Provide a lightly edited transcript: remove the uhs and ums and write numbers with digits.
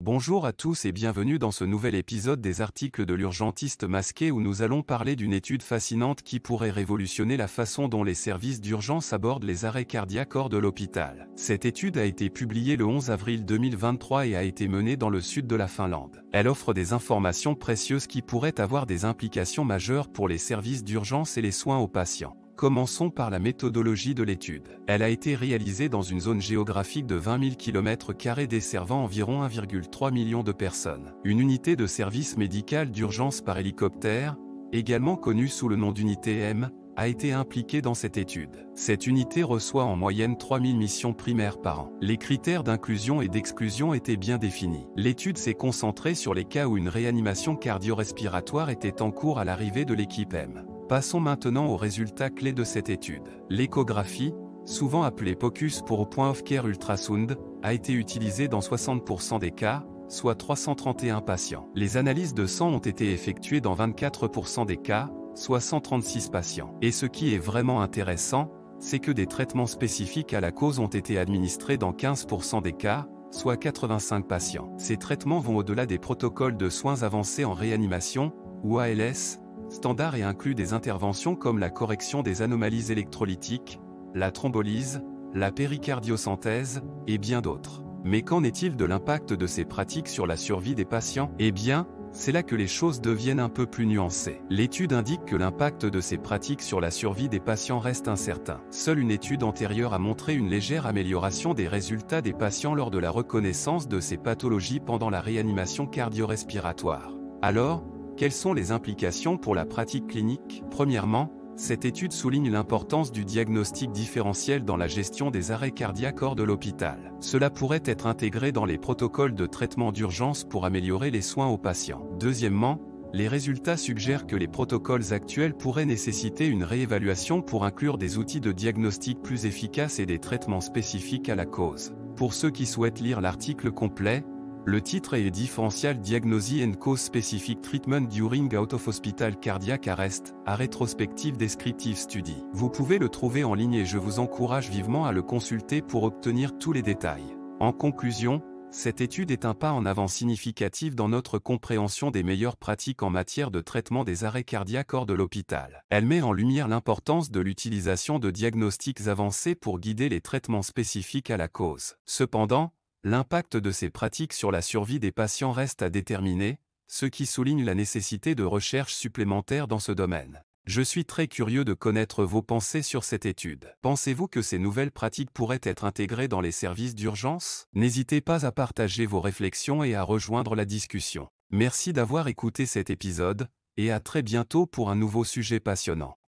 Bonjour à tous et bienvenue dans ce nouvel épisode des articles de l'urgentiste masqué où nous allons parler d'une étude fascinante qui pourrait révolutionner la façon dont les services d'urgence abordent les arrêts cardiaques hors de l'hôpital. Cette étude a été publiée le 11 avril 2023 et a été menée dans le sud de la Finlande. Elle offre des informations précieuses qui pourraient avoir des implications majeures pour les services d'urgence et les soins aux patients. Commençons par la méthodologie de l'étude. Elle a été réalisée dans une zone géographique de 20 000 km² desservant environ 1,3 million de personnes. Une unité de service médical d'urgence par hélicoptère, également connue sous le nom d'unité M, a été impliquée dans cette étude. Cette unité reçoit en moyenne 3000 missions primaires par an. Les critères d'inclusion et d'exclusion étaient bien définis. L'étude s'est concentrée sur les cas où une réanimation cardio-respiratoire était en cours à l'arrivée de l'équipe M. Passons maintenant aux résultats clés de cette étude. L'échographie, souvent appelée POCUS pour Point of Care Ultrasound, a été utilisée dans 60% des cas, soit 331 patients. Les analyses de sang ont été effectuées dans 24% des cas, soit 136 patients. Et ce qui est vraiment intéressant, c'est que des traitements spécifiques à la cause ont été administrés dans 15% des cas, soit 85 patients. Ces traitements vont au-delà des protocoles de soins avancés en réanimation, ou ALS, standard et incluent des interventions comme la correction des anomalies électrolytiques, la thrombolyse, la péricardiosynthèse, et bien d'autres. Mais qu'en est-il de l'impact de ces pratiques sur la survie des patients? Eh bien, c'est là que les choses deviennent un peu plus nuancées. L'étude indique que l'impact de ces pratiques sur la survie des patients reste incertain. Seule une étude antérieure a montré une légère amélioration des résultats des patients lors de la reconnaissance de ces pathologies pendant la réanimation cardio-respiratoire. Alors, quelles sont les implications pour la pratique clinique? Premièrement, cette étude souligne l'importance du diagnostic différentiel dans la gestion des arrêts cardiaques hors de l'hôpital. Cela pourrait être intégré dans les protocoles de traitement d'urgence pour améliorer les soins aux patients. Deuxièmement, les résultats suggèrent que les protocoles actuels pourraient nécessiter une réévaluation pour inclure des outils de diagnostic plus efficaces et des traitements spécifiques à la cause. Pour ceux qui souhaitent lire l'article complet, le titre est Differential Diagnosis and Cause Specific Treatment During Out of Hospital Cardiac Arrest, a Retrospective Descriptive Study. Vous pouvez le trouver en ligne et je vous encourage vivement à le consulter pour obtenir tous les détails. En conclusion, cette étude est un pas en avant significatif dans notre compréhension des meilleures pratiques en matière de traitement des arrêts cardiaques hors de l'hôpital. Elle met en lumière l'importance de l'utilisation de diagnostics avancés pour guider les traitements spécifiques à la cause. Cependant, l'impact de ces pratiques sur la survie des patients reste à déterminer, ce qui souligne la nécessité de recherches supplémentaires dans ce domaine. Je suis très curieux de connaître vos pensées sur cette étude. Pensez-vous que ces nouvelles pratiques pourraient être intégrées dans les services d'urgence? N'hésitez pas à partager vos réflexions et à rejoindre la discussion. Merci d'avoir écouté cet épisode, et à très bientôt pour un nouveau sujet passionnant.